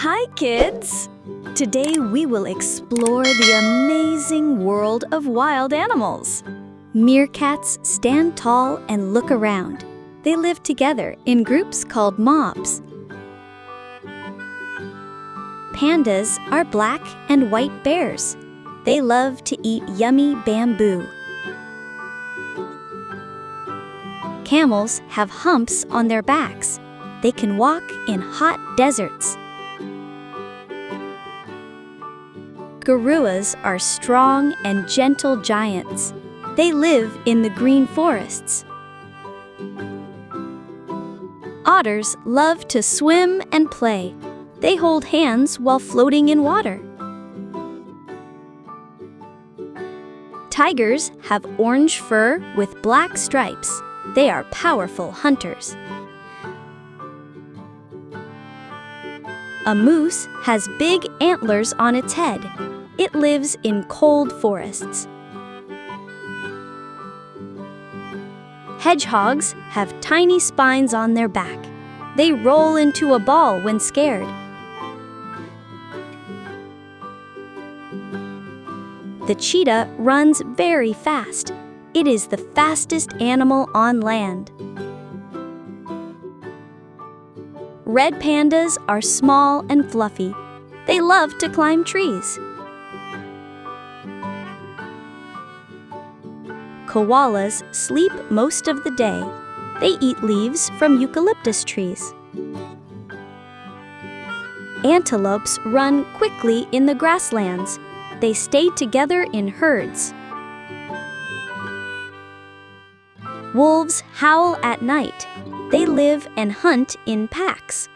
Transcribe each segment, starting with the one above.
Hi, kids! Today we will explore the amazing world of wild animals. Meerkats stand tall and look around. They live together in groups called mobs. Pandas are black and white bears. They love to eat yummy bamboo. Camels have humps on their backs. They can walk in hot deserts. Gorillas are strong and gentle giants. They live in the green forests. Otters love to swim and play. They hold hands while floating in water. Tigers have orange fur with black stripes. They are powerful hunters. A moose has big antlers on its head. It lives in cold forests. Hedgehogs have tiny spines on their back. They roll into a ball when scared. The cheetah runs very fast. It is the fastest animal on land. Red pandas are small and fluffy. They love to climb trees. Koalas sleep most of the day. They eat leaves from eucalyptus trees. Antelopes run quickly in the grasslands. They stay together in herds. Wolves howl at night. They live and hunt in packs.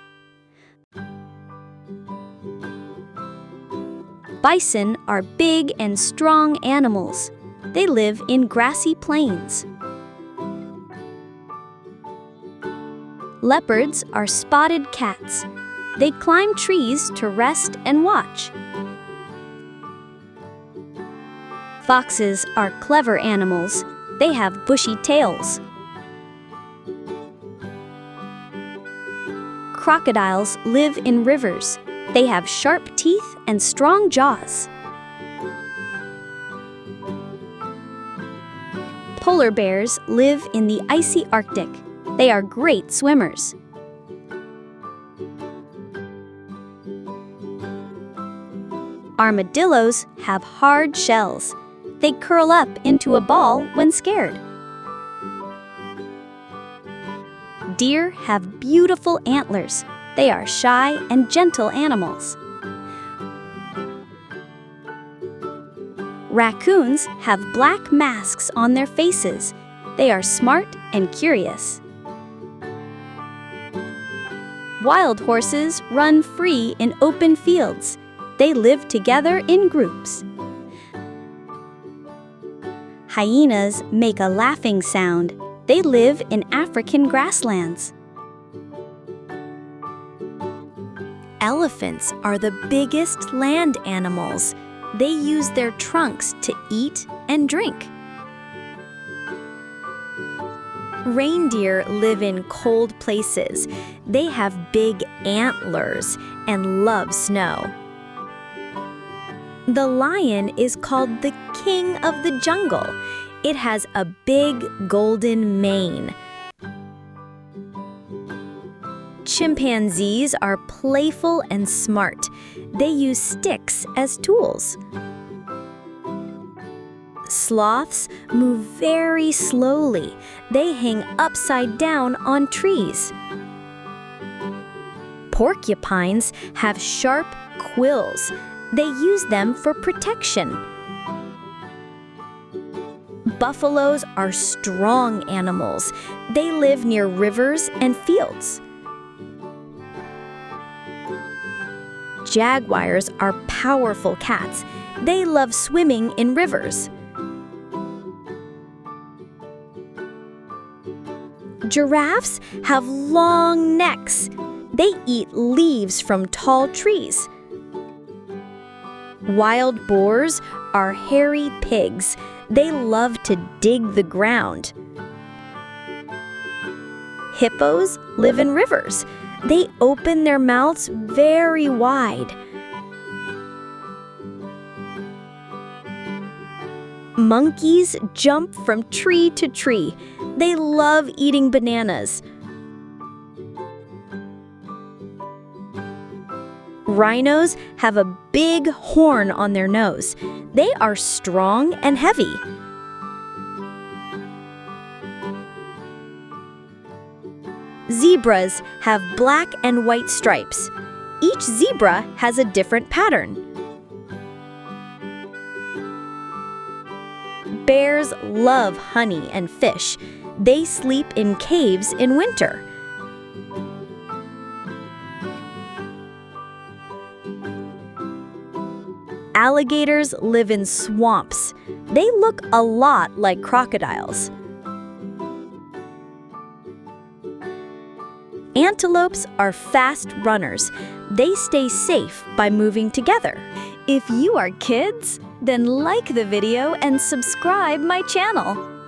Bison are big and strong animals. They live in grassy plains. Leopards are spotted cats. They climb trees to rest and watch. Foxes are clever animals. They have bushy tails. Crocodiles live in rivers. They have sharp teeth and strong jaws. Polar bears live in the icy Arctic. They are great swimmers. Armadillos have hard shells. They curl up into a ball when scared. Deer have beautiful antlers. They are shy and gentle animals. Raccoons have black masks on their faces. They are smart and curious. Wild horses run free in open fields. They live together in groups. Hyenas make a laughing sound. They live in African grasslands. Elephants are the biggest land animals. They use their trunks to eat and drink. Reindeer live in cold places. They have big antlers and love snow. The lion is called the king of the jungle. It has a big golden mane. Chimpanzees are playful and smart. They use sticks as tools. Sloths move very slowly. They hang upside down on trees. Porcupines have sharp quills. They use them for protection. Buffaloes are strong animals. They live near rivers and fields. Jaguars are powerful cats. They love swimming in rivers. Giraffes have long necks. They eat leaves from tall trees. Wild boars are hairy pigs. They love to dig the ground. Hippos live in rivers. They open their mouths very wide. Monkeys jump from tree to tree. They love eating bananas. Rhinos have a big horn on their nose. They are strong and heavy. Zebras have black and white stripes. Each zebra has a different pattern. Bears love honey and fish. They sleep in caves in winter. Alligators live in swamps. They look a lot like crocodiles. Antelopes are fast runners. They stay safe by moving together. If you are kids, then like the video and subscribe my channel.